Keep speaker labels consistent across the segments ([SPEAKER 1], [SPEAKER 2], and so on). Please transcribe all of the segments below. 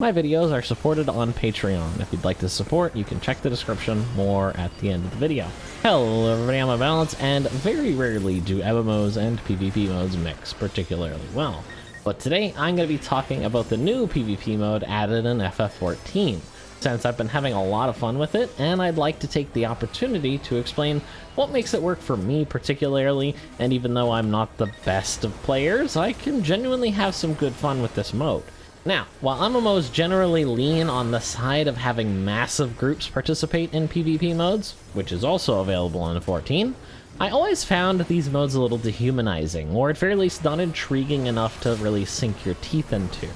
[SPEAKER 1] My videos are supported on Patreon. If you'd like to support, you can check the description, more at the end of the video. Hello everybody, I'm Munbalance, and very rarely do MMOs and PvP modes mix particularly well. But today I'm going to be talking about the new PvP mode added in FF14, since I've been having a lot of fun with it, and I'd like to take the opportunity to explain what makes it work for me particularly, and even though I'm not the best of players, I can genuinely have some good fun with this mode. Now, while MMOs generally lean on the side of having massive groups participate in PvP modes, which is also available in 14, I always found these modes a little dehumanizing, or at very least not intriguing enough to really sink your teeth into.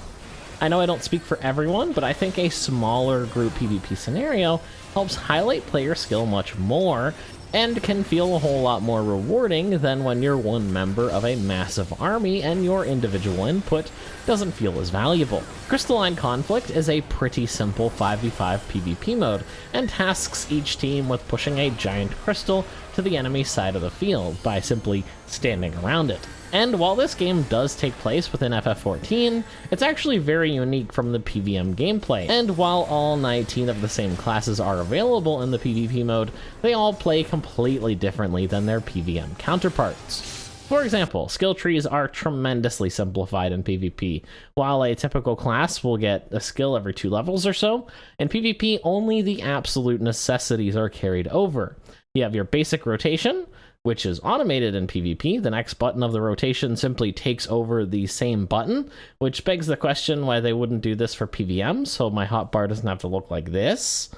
[SPEAKER 1] I know I don't speak for everyone, but I think a smaller group PvP scenario helps highlight player skill much more, and can feel a whole lot more rewarding than when you're one member of a massive army and your individual input doesn't feel as valuable. Crystalline Conflict is a pretty simple 5v5 PvP mode, and tasks each team with pushing a giant crystal to the enemy side of the field by simply standing around it. And while this game does take place within FF14, it's actually very unique from the PvM gameplay, and while all 19 of the same classes are available in the PvP mode, they all play completely differently than their PvM counterparts. For example, skill trees are tremendously simplified in PvP. While a typical class will get a skill every 2 levels or so, in PvP only the absolute necessities are carried over. You have your basic rotation, which is automated in PvP. The next button of the rotation simply takes over the same button, which begs the question why they wouldn't do this for PvM, so my hotbar doesn't have to look like this.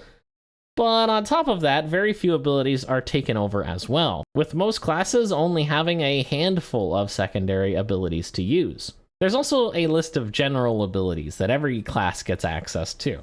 [SPEAKER 1] But on top of that, very few abilities are taken over as well, with most classes only having a handful of secondary abilities to use. There's also a list of general abilities that every class gets access to,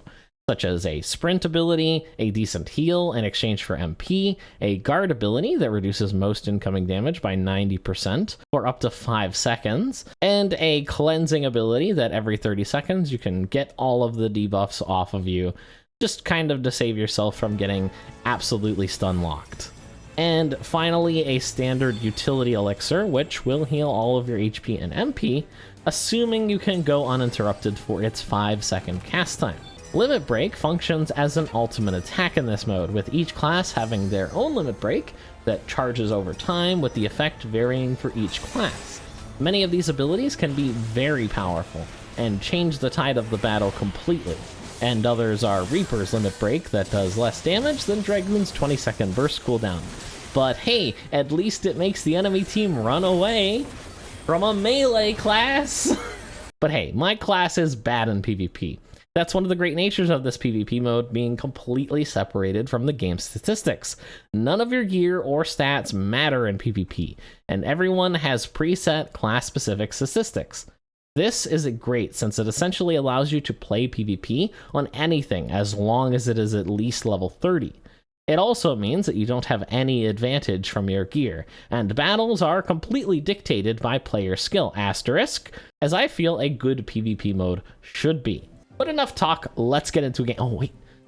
[SPEAKER 1] such as a sprint ability, a decent heal in exchange for MP, a guard ability that reduces most incoming damage by 90% for up to 5 seconds, and a cleansing ability that every 30 seconds you can get all of the debuffs off of you, just kind of to save yourself from getting absolutely stun locked. And finally, a standard utility elixir, which will heal all of your HP and MP, assuming you can go uninterrupted for its 5-second cast time. Limit Break functions as an ultimate attack in this mode, with each class having their own limit break that charges over time, with the effect varying for each class. Many of these abilities can be very powerful and change the tide of the battle completely, and others are Reaper's Limit Break that does less damage than Dragoon's 20-second burst cooldown. But hey, at least it makes the enemy team run away from a melee class! But hey, my class is bad in PvP. That's one of the great natures of this PvP mode, being completely separated from the game's statistics. None of your gear or stats matter in PvP, and everyone has preset class-specific statistics. This is great since it essentially allows you to play PvP on anything as long as it is at least level 30. It also means that you don't have any advantage from your gear, and battles are completely dictated by player skill, asterisk, as I feel a good PvP mode should be. But enough talk, let's get into a game. Oh,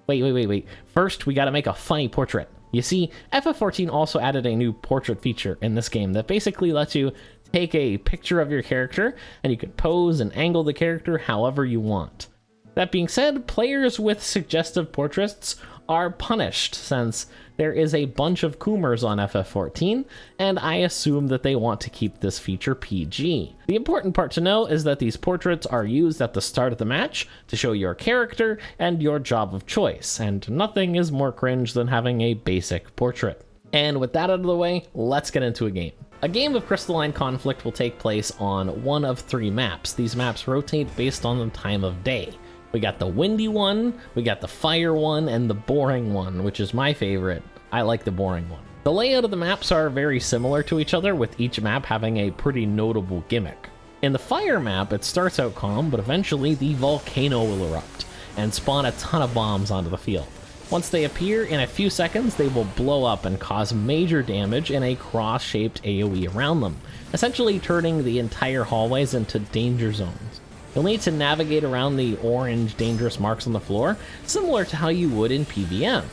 [SPEAKER 1] wait. First, we gotta make a funny portrait. You see, FF14 also added a new portrait feature in this game that basically lets you take a picture of your character, and you can pose and angle the character however you want. That being said, players with suggestive portraits are punished, since there is a bunch of Coomers on FF14, and I assume that they want to keep this feature PG. The important part to know is that these portraits are used at the start of the match to show your character and your job of choice, and nothing is more cringe than having a basic portrait. And with that out of the way, let's get into a game. A game of Crystalline Conflict will take place on one of 3 maps. These maps rotate based on the time of day. We got the windy one, we got the fire one, and the boring one, which is my favorite. I like the boring one. The layout of the maps are very similar to each other, with each map having a pretty notable gimmick. In the fire map, it starts out calm, but eventually the volcano will erupt and spawn a ton of bombs onto the field. Once they appear, in a few seconds, they will blow up and cause major damage in a cross-shaped AoE around them, essentially turning the entire hallways into danger zones. You'll need to navigate around the orange dangerous marks on the floor, similar to how you would in PvM.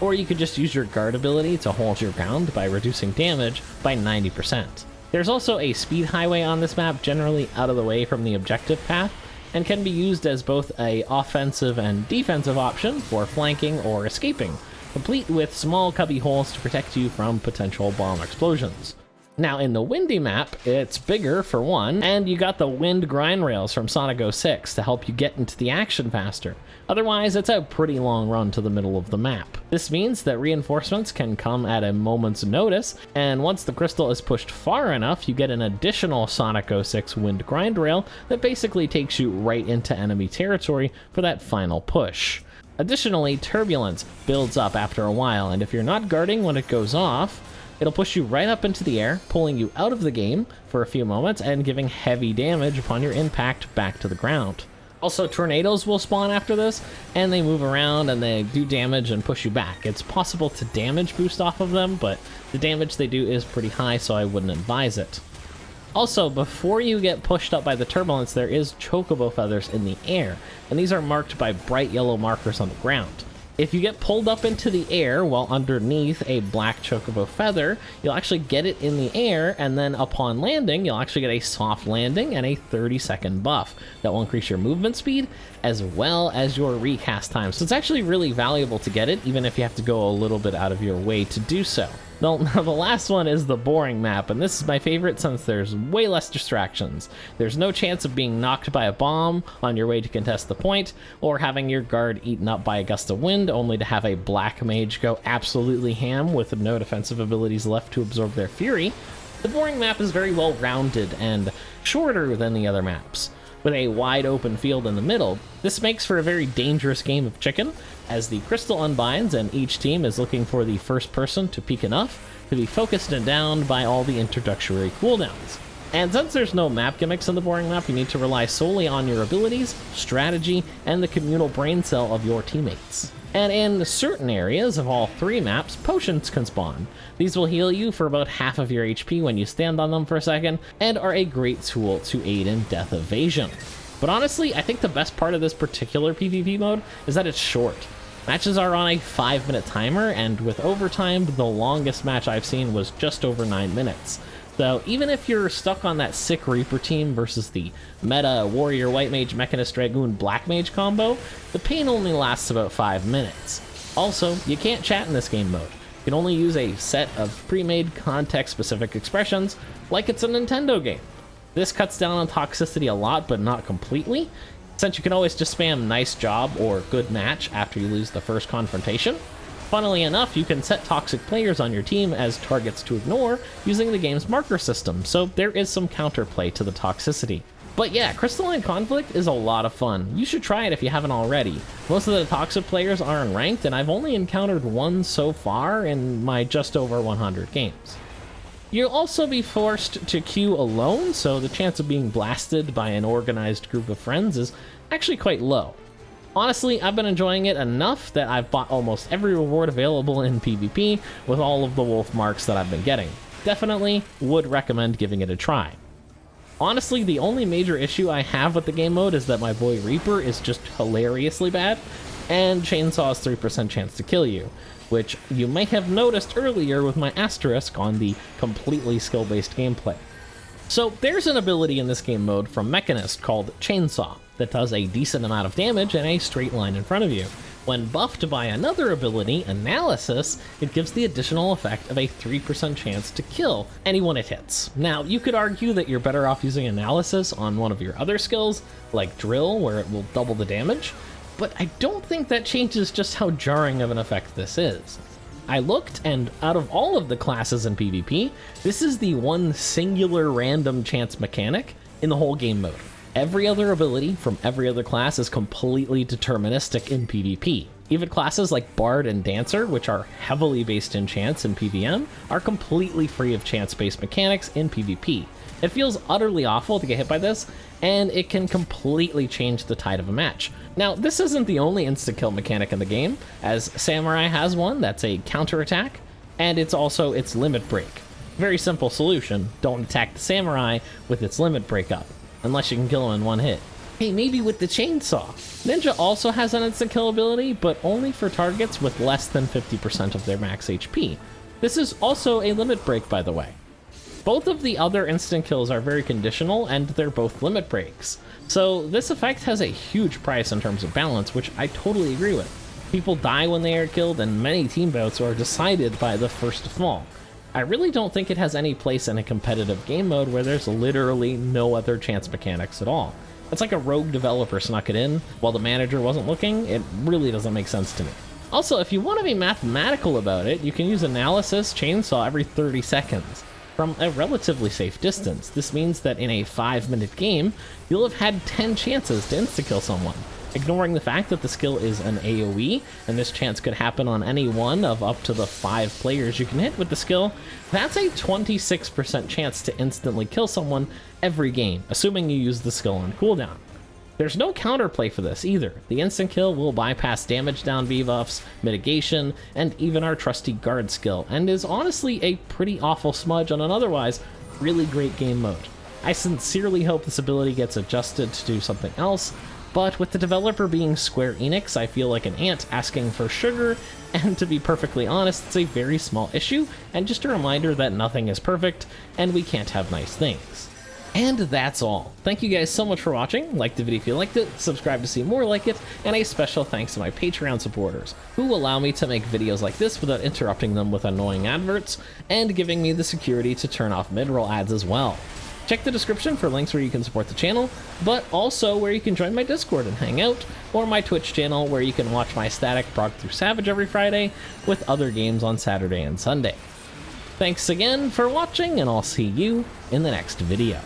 [SPEAKER 1] Or you could just use your guard ability to hold your ground by reducing damage by 90%. There's also a speed highway on this map, generally out of the way from the objective path, and can be used as both a offensive and defensive option for flanking or escaping, complete with small cubby holes to protect you from potential bomb explosions. Now in the windy map, it's bigger for one, and you got the wind grind rails from Sonic 06 to help you get into the action faster. Otherwise, it's a pretty long run to the middle of the map. This means that reinforcements can come at a moment's notice, and once the crystal is pushed far enough, you get an additional Sonic 06 wind grind rail that basically takes you right into enemy territory for that final push. Additionally, turbulence builds up after a while, and if you're not guarding when it goes off, it'll push you right up into the air, pulling you out of the game for a few moments and giving heavy damage upon your impact back to the ground. Also, tornadoes will spawn after this, and they move around and they do damage and push you back. It's possible to damage boost off of them, but the damage they do is pretty high, so I wouldn't advise it. Also, before you get pushed up by the turbulence, there is chocobo feathers in the air, and these are marked by bright yellow markers on the ground. If you get pulled up into the air while underneath a black chocobo feather, you'll actually get it in the air, and then upon landing, you'll actually get a soft landing and a 30-second buff that will increase your movement speed as well as your recast time. So it's actually really valuable to get it, even if you have to go a little bit out of your way to do so. Now, the last one is the boring map, and this is my favorite since there's way less distractions. There's no chance of being knocked by a bomb on your way to contest the point, or having your guard eaten up by a gust of wind, only to have a black mage go absolutely ham with no defensive abilities left to absorb their fury. The boring map is very well rounded and shorter than the other maps, with a wide open field in the middle. This makes for a very dangerous game of chicken, as the crystal unbinds and each team is looking for the first person to peak enough to be focused and downed by all the introductory cooldowns. And since there's no map gimmicks in the boring map, you need to rely solely on your abilities, strategy, and the communal brain cell of your teammates. And in certain areas of all three maps, potions can spawn. These will heal you for about half of your HP when you stand on them for a second, and are a great tool to aid in death evasion. But honestly, I think the best part of this particular PvP mode is that it's short. Matches are on a 5-minute timer, and with overtime, the longest match I've seen was just over 9 minutes. So even if you're stuck on that sick Reaper team versus the meta Warrior White Mage Mechanist Dragoon Black Mage combo, the pain only lasts about 5 minutes. Also, you can't chat in this game mode. You can only use a set of pre-made context-specific expressions like it's a Nintendo game. This cuts down on toxicity a lot, but not completely, since you can always just spam nice job or good match after you lose the first confrontation. Funnily enough, you can set toxic players on your team as targets to ignore using the game's marker system, so there is some counterplay to the toxicity. But yeah, Crystalline Conflict is a lot of fun. You should try it if you haven't already. Most of the toxic players aren't ranked, and I've only encountered one so far in my just over 100 games. You'll also be forced to queue alone, so the chance of being blasted by an organized group of friends is actually quite low. Honestly, I've been enjoying it enough that I've bought almost every reward available in PvP with all of the wolf marks that I've been getting. Definitely would recommend giving it a try. Honestly, the only major issue I have with the game mode is that my boy Reaper is just hilariously bad, and Chainsaw's 3% chance to kill you, which you may have noticed earlier with my asterisk on the completely skill-based gameplay. So there's an ability in this game mode from Mechanist called Chainsaw that does a decent amount of damage in a straight line in front of you. When buffed by another ability, Analysis, it gives the additional effect of a 3% chance to kill anyone it hits. Now, you could argue that you're better off using Analysis on one of your other skills, like Drill, where it will double the damage, but I don't think that changes just how jarring of an effect this is. I looked, and out of all of the classes in PvP, this is the one singular random chance mechanic in the whole game mode. Every other ability from every other class is completely deterministic in PvP. Even classes like Bard and Dancer, which are heavily based in chance in PvM, are completely free of chance-based mechanics in PvP. It feels utterly awful to get hit by this, and it can completely change the tide of a match. Now, this isn't the only insta-kill mechanic in the game, as Samurai has one that's a counterattack, and it's also its limit break. Very simple solution: don't attack the Samurai with its limit break up, unless you can kill him in one hit. Hey, maybe with the Chainsaw. Ninja also has an instant kill ability, but only for targets with less than 50% of their max HP. This is also a limit break, by the way. Both of the other instant kills are very conditional, and they're both limit breaks. So this effect has a huge price in terms of balance, which I totally agree with. People die when they are killed, and many team bouts are decided by the first to fall. I really don't think it has any place in a competitive game mode where there's literally no other chance mechanics at all. It's like a rogue developer snuck it in while the manager wasn't looking. It really doesn't make sense to me. Also, if you want to be mathematical about it, you can use analysis chainsaw every 30 seconds from a relatively safe distance. This means that in a 5-minute game, you'll have had 10 chances to insta-kill someone. Ignoring the fact that the skill is an AoE, and this chance could happen on any one of up to the 5 players you can hit with the skill, that's a 26% chance to instantly kill someone every game, assuming you use the skill on cooldown. There's no counterplay for this either. The instant kill will bypass damage down debuffs, mitigation, and even our trusty guard skill, and is honestly a pretty awful smudge on an otherwise really great game mode. I sincerely hope this ability gets adjusted to do something else, but with the developer being Square Enix, I feel like an ant asking for sugar, and to be perfectly honest, it's a very small issue, and just a reminder that nothing is perfect, and we can't have nice things. And that's all. Thank you guys so much for watching. Like the video if you liked it, subscribe to see more like it, and a special thanks to my Patreon supporters, who allow me to make videos like this without interrupting them with annoying adverts, and giving me the security to turn off mid-roll ads as well. Check the description for links where you can support the channel, but also where you can join my Discord and hang out, or my Twitch channel where you can watch my static prog through Savage every Friday, with other games on Saturday and Sunday. Thanks again for watching, and I'll see you in the next video.